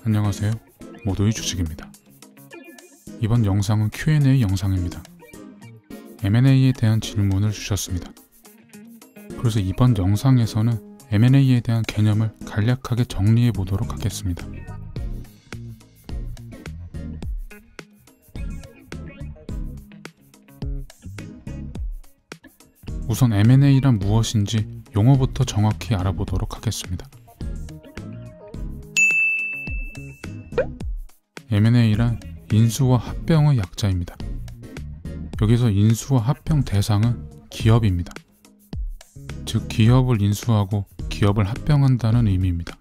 안녕하세요. 모두의 주식입니다. 이번 영상은 Q&A 영상입니다. M&A에 대한 질문을 주셨습니다. 그래서 이번 영상에서는 M&A에 대한 개념을 간략하게 정리해 보도록 하겠습니다. 우선 M&A란 무엇인지 용어부터 정확히 알아보도록 하겠습니다. M&A란 인수와 합병의 약자입니다. 여기서 인수와 합병 대상은 기업입니다. 즉 기업을 인수하고 기업을 합병한다는 의미입니다.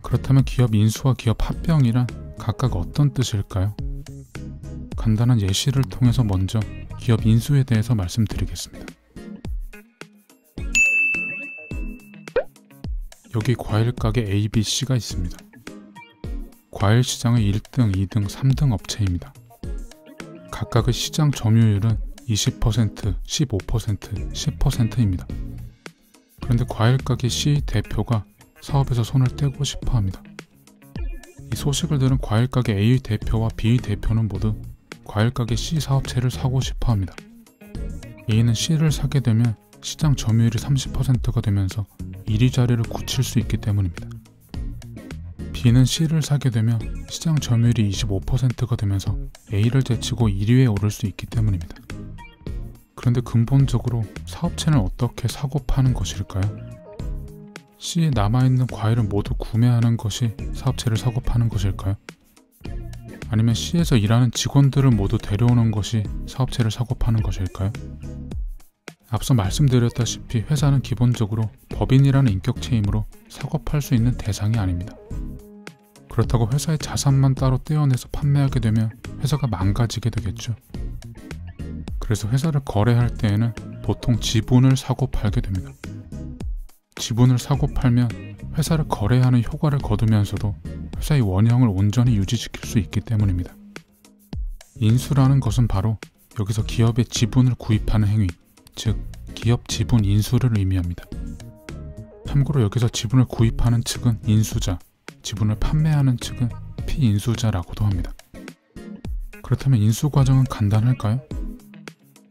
그렇다면 기업 인수와 기업 합병이란 각각 어떤 뜻일까요? 간단한 예시를 통해서 먼저 기업 인수에 대해서 말씀드리겠습니다. 여기 과일 가게 A, B, C가 있습니다. 과일 시장의 1등, 2등, 3등 업체입니다. 각각의 시장 점유율은 20%, 15%, 10%입니다. 그런데 과일 가게 C 대표가 사업에서 손을 떼고 싶어 합니다. 이 소식을 들은 과일 가게 A 대표와 B 대표는 모두 과일 가게 C 사업체를 사고 싶어 합니다. A는 C를 사게 되면 시장 점유율이 30%가 되면서 1위 자리를 굳힐 수 있기 때문입니다. B는 C를 사게 되면 시장 점유율이 25%가 되면서 A를 제치고 1위에 오를 수 있기 때문입니다. 그런데 근본적으로 사업체는 어떻게 사고 파는 것일까요? C에 남아있는 과일을 모두 구매하는 것이 사업체를 사고 파는 것일까요? 아니면 C에서 일하는 직원들을 모두 데려오는 것이 사업체를 사고 파는 것일까요? 앞서 말씀드렸다시피 회사는 기본적으로 법인이라는 인격체이므로 사고 팔 수 있는 대상이 아닙니다. 그렇다고 회사의 자산만 따로 떼어내서 판매하게 되면 회사가 망가지게 되겠죠. 그래서 회사를 거래할 때에는 보통 지분을 사고 팔게 됩니다. 지분을 사고 팔면 회사를 거래하는 효과를 거두면서도 회사의 원형을 온전히 유지시킬 수 있기 때문입니다. 인수라는 것은 바로 여기서 기업의 지분을 구입하는 행위, 즉 기업 지분 인수를 의미합니다. 참고로 여기서 지분을 구입하는 측은 인수자, 지분을 판매하는 측은 피인수자라고도 합니다. 그렇다면 인수 과정은 간단할까요?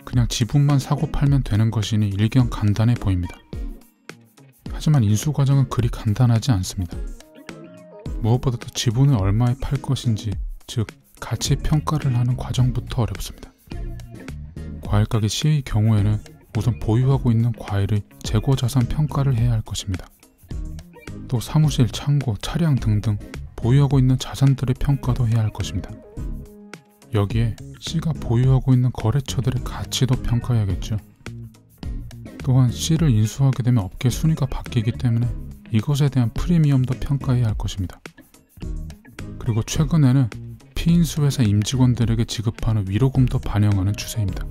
그냥 지분만 사고 팔면 되는 것이니 일견 간단해 보입니다. 하지만 인수 과정은 그리 간단하지 않습니다. 무엇보다도 지분을 얼마에 팔 것인지, 즉 가치 평가를 하는 과정부터 어렵습니다. 과일 가게 C의 경우에는 우선 보유하고 있는 과일의 재고자산 평가를 해야 할 것입니다. 또 사무실, 창고, 차량 등등 보유하고 있는 자산들의 평가도 해야 할 것입니다. 여기에 C가 보유하고 있는 거래처들의 가치도 평가해야겠죠. 또한 C를 인수하게 되면 업계 순위가 바뀌기 때문에 이것에 대한 프리미엄도 평가해야 할 것입니다. 그리고 최근에는 피인수회사 임직원들에게 지급하는 위로금도 반영하는 추세입니다.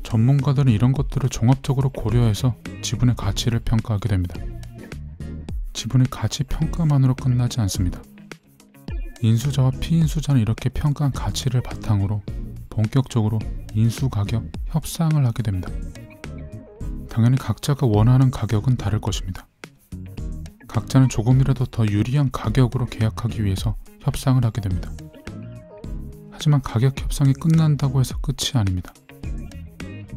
전문가들은 이런 것들을 종합적으로 고려해서 지분의 가치를 평가하게 됩니다. 지분의 가치 평가만으로 끝나지 않습니다. 인수자와 피인수자는 이렇게 평가한 가치를 바탕으로 본격적으로 인수가격 협상을 하게 됩니다. 당연히 각자가 원하는 가격은 다를 것입니다. 각자는 조금이라도 더 유리한 가격으로 계약하기 위해서 협상을 하게 됩니다. 하지만 가격 협상이 끝난다고 해서 끝이 아닙니다.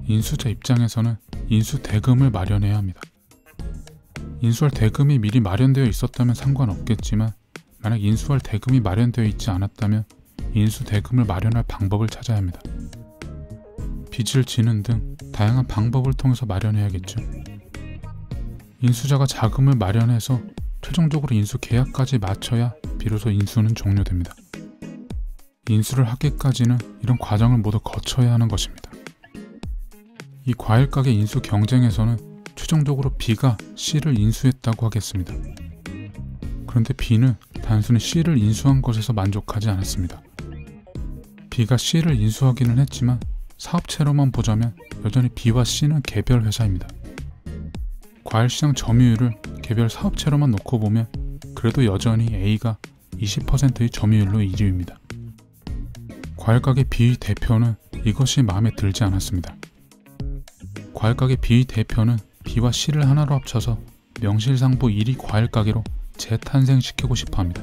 인수자 입장에서는 인수 대금을 마련해야 합니다. 인수할 대금이 미리 마련되어 있었다면 상관없겠지만 만약 인수할 대금이 마련되어 있지 않았다면 인수 대금을 마련할 방법을 찾아야 합니다. 빚을 지는 등 다양한 방법을 통해서 마련해야겠죠. 인수자가 자금을 마련해서 최종적으로 인수 계약까지 마쳐야 비로소 인수는 종료됩니다. 인수를 하기까지는 이런 과정을 모두 거쳐야 하는 것입니다. 이 과일 가게 인수 경쟁에서는 최종적으로 B가 C를 인수했다고 하겠습니다. 그런데 B는 단순히 C를 인수한 것에서 만족하지 않았습니다. B가 C를 인수하기는 했지만 사업체로만 보자면 여전히 B와 C는 개별 회사입니다. 과일시장 점유율을 개별 사업체로만 놓고 보면 그래도 여전히 A가 20%의 점유율로 1위입니다. 과일가게 B 대표는 이것이 마음에 들지 않았습니다. 과일가게 B 대표는 B와 C를 하나로 합쳐서 명실상부 1위 과일가게로 재탄생시키고 싶어합니다.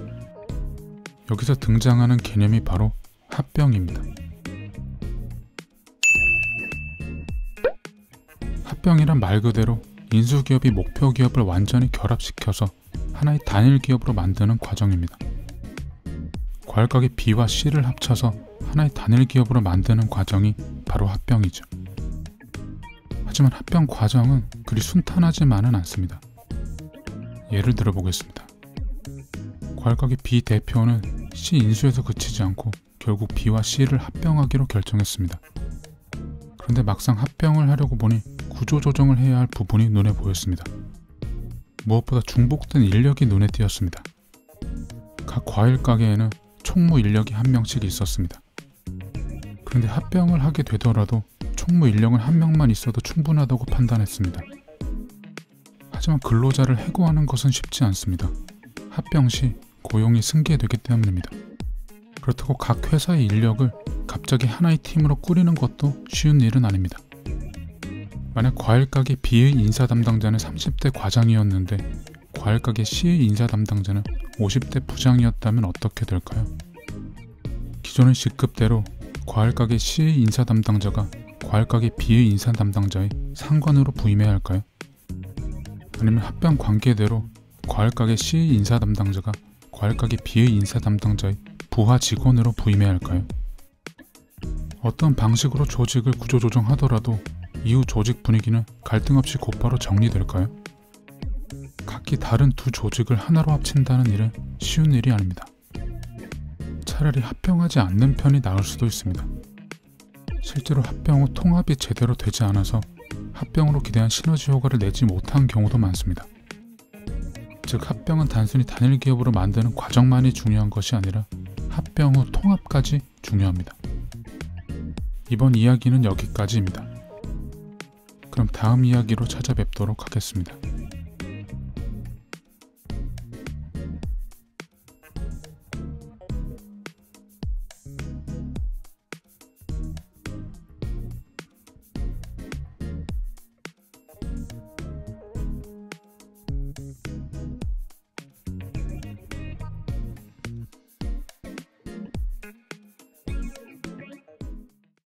여기서 등장하는 개념이 바로 합병입니다. 합병이란 말 그대로 인수기업이 목표기업을 완전히 결합시켜서 하나의 단일 기업으로 만드는 과정입니다. 과일가게 B와 C를 합쳐서 하나의 단일 기업으로 만드는 과정이 바로 합병이죠. 하지만 합병 과정은 그리 순탄하지만은 않습니다. 예를 들어 보겠습니다. 과일가게 B 대표는 C 인수에서 그치지 않고 결국 B와 C를 합병하기로 결정했습니다. 그런데 막상 합병을 하려고 보니 구조조정을 해야 할 부분이 눈에 보였습니다. 무엇보다 중복된 인력이 눈에 띄었습니다. 각 과일가게에는 총무 인력이 한 명씩 있었습니다. 그런데 합병을 하게 되더라도 총무 인력은 한 명만 있어도 충분하다고 판단했습니다. 하지만 근로자를 해고하는 것은 쉽지 않습니다. 합병 시 고용이 승계되기 때문입니다. 그렇다고 각 회사의 인력을 갑자기 하나의 팀으로 꾸리는 것도 쉬운 일은 아닙니다. 만약 과일가게 B의 인사 담당자는 30대 과장이었는데 과일가게 C의 인사 담당자는 50대 부장이었다면 어떻게 될까요? 기존의 직급대로 과일가게 C의 인사 담당자가 과일가게 B의 인사 담당자의 상관으로 부임해야 할까요? 아니면 합병 관계대로 과일가게 C의 인사 담당자가 과일가게 B의 인사 담당자의 부하 직원으로 부임해야 할까요? 어떤 방식으로 조직을 구조조정하더라도 이후 조직 분위기는 갈등 없이 곧바로 정리될까요? 각기 다른 두 조직을 하나로 합친다는 일은 쉬운 일이 아닙니다. 차라리 합병하지 않는 편이 나을 수도 있습니다. 실제로 합병 후 통합이 제대로 되지 않아서 합병으로 기대한 시너지 효과를 내지 못한 경우도 많습니다. 즉 합병은 단순히 단일 기업으로 만드는 과정만이 중요한 것이 아니라 합병 후 통합까지 중요합니다. 이번 이야기는 여기까지입니다. 그럼 다음 이야기로 찾아뵙도록 하겠습니다.